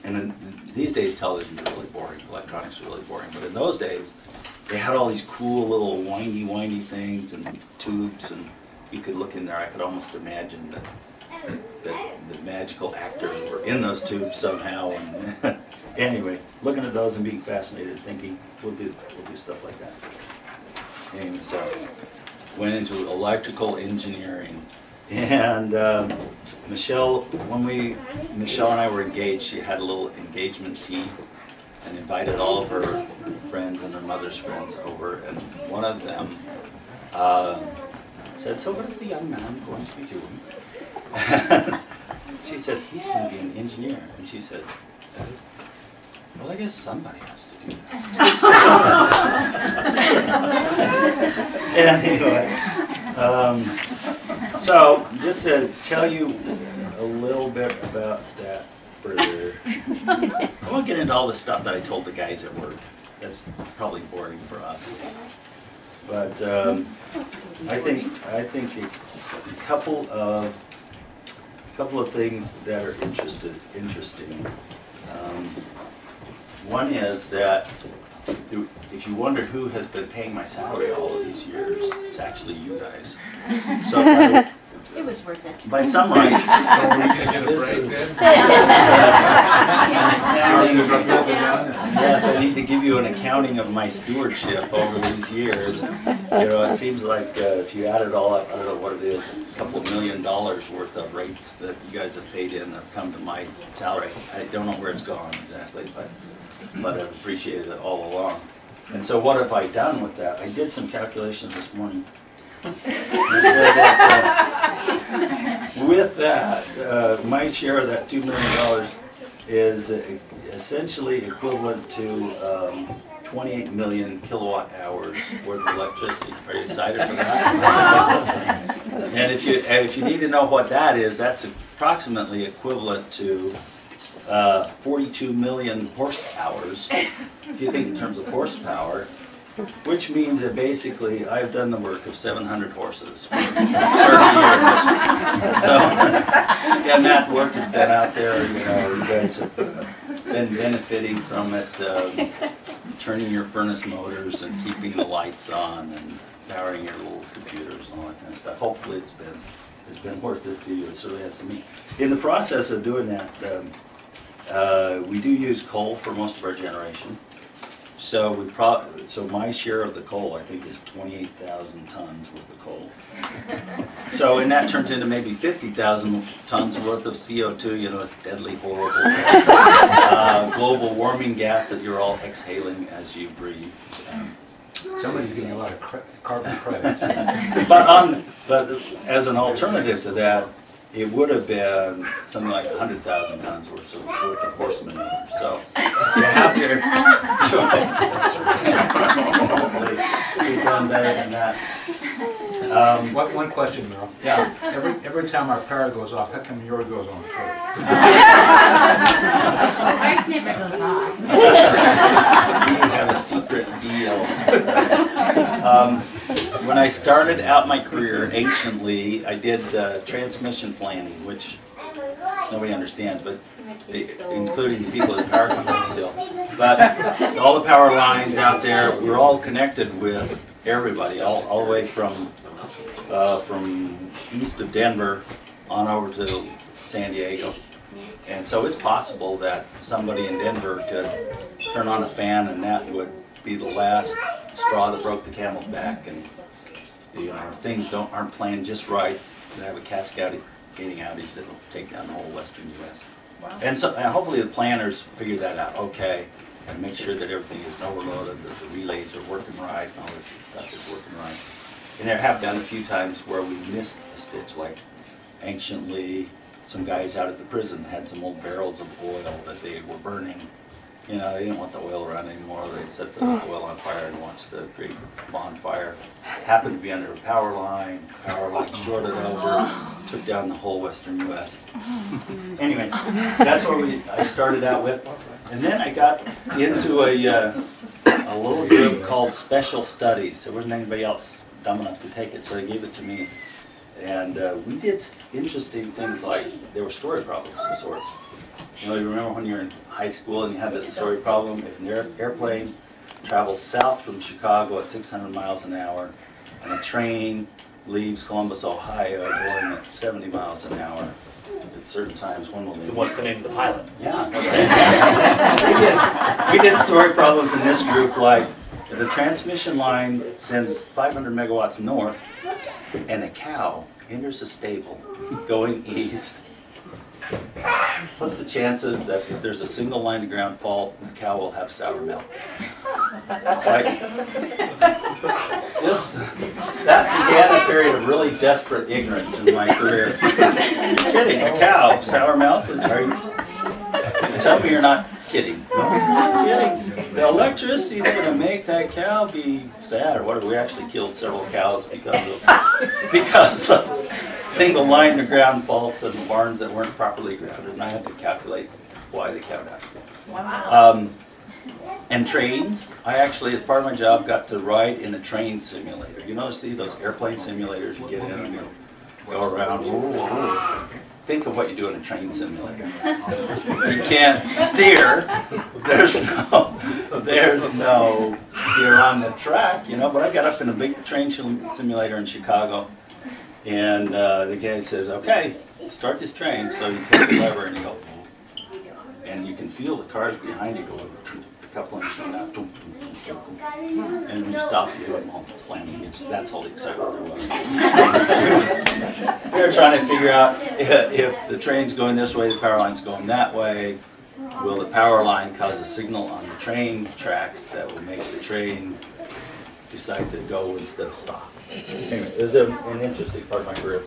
And then, these days television's really boring, electronics are really boring, but in those days, they had all these cool little windy things and tubes, and you could look in there. I could almost imagine that the magical actors were in those tubes somehow. And anyway, looking at those and being fascinated, thinking we'll do stuff like that. And so went into electrical engineering. And Michelle and I were engaged. She had a little engagement tea and invited all of her friends and her mother's friends over. And one of them said, "So what is the young man going to be doing?" She said, "He's going to be an engineer." And she said, "Well, I guess somebody has to do that." Anyway, so just to tell you a little bit about that further, I won't get into all the stuff that I told the guys at work. That's probably boring for us. But I think a couple of things that are interesting. One is that if you wondered who has been paying my salary all of these years, it's actually you guys. So it was worth it. By some rights, this is, yes, I need to give you an accounting of my stewardship over these years. You know, it seems like if you add it all up, I don't know what it is, a couple of $1 million worth of rates that you guys have paid in that have come to my salary. I don't know where it's gone exactly, but I've appreciated it all along. And so what have I done with that? I did some calculations this morning. And said that, with that, my share of that $2 million is essentially equivalent to 28 million kilowatt hours worth of electricity. Are you excited for that? And if you need to know what that is, that's approximately equivalent to 42 million horsepower, if you think in terms of horsepower, which means that basically I've done the work of 700 horses for 30 years. So, and that work has been out there, you know, you guys have been benefiting from it, turning your furnace motors and keeping the lights on and powering your little computers and all that kind of stuff. Hopefully it's been worth it to you. It certainly has to me. In the process of doing that, we do use coal for most of our generation. So so my share of the coal, I think, is 28,000 tons worth of coal. So, and that turns into maybe 50,000 tons worth of CO2. You know, it's deadly, horrible global warming gas that you're all exhaling as you breathe. Somebody's getting a lot of carbon credits. But as an alternative to that, it would have been something like 100,000 tons worth of horse manure. So you have your choice. We've done better than that. One question, Merrill. Yeah. Every time our power goes off, how come yours goes on first? Ours never goes off. We have a secret deal. When I started out my career, anciently, I did transmission planning, which nobody understands, but including the people at the power company still. But all the power lines out there, we're all connected with everybody, all the way from east of Denver on over to San Diego. And so it's possible that somebody in Denver could turn on a fan and that would be the last straw that broke the camel's back. And you know, if things aren't planned just right, they have a cascading outage that'll take down the whole western U.S. Wow. And so hopefully the planners figure that out, okay, and make sure that everything isn't overloaded, that the relays are working right, and all this stuff is working right. And there have been a few times where we missed a stitch, like anciently, some guys out at the prison had some old barrels of oil that they were burning. You know, they didn't want the oil around anymore. They set the oil on fire and watched the great bonfire. Happened to be under a power line shorted over, took down the whole western U.S. Anyway, that's what I started out with. And then I got into a little group called Special Studies. There wasn't anybody else dumb enough to take it, so they gave it to me. And we did interesting things like, there were story problems of sorts. You know, you remember when you were in high school and you had this story problem? If an airplane travels south from Chicago at 600 miles an hour, and a train leaves Columbus, Ohio, going at 70 miles an hour, at certain times, when will they? What's the name of the pilot? Yeah. we did story problems in this group like, if the transmission line sends 500 megawatts north, and a cow enters a stable going east, what's the chances that if there's a single line to ground fault, the cow will have sour milk? It's like, that began a period of really desperate ignorance in my career. You're kidding, a cow, sour milk? Are you, tell me you're not kidding. No, I'm not kidding. The electricity is going to make that cow be sad or whatever. We actually killed several cows because of single line to ground faults and barns that weren't properly grounded, and I had to calculate why the cow died. Wow. And trains, I actually, as part of my job, got to ride in a train simulator. You know, see those airplane simulators, you get in and you go around. Whoa. Think of what you do in a train simulator. You can't steer. There's no you're on the track, you know. But I got up in a big train simulator in Chicago, and the guy says, "Okay, start this train." So you take the lever and you go, and you can feel the cars behind you going. A couple inches going out, and when you stop, you do it all slamming against. That's all the excitement there was. We were trying to figure out if the train's going this way, the power line's going that way. Will the power line cause a signal on the train tracks that will make the train decide to go instead of stop? Anyway, it was an interesting part of my career.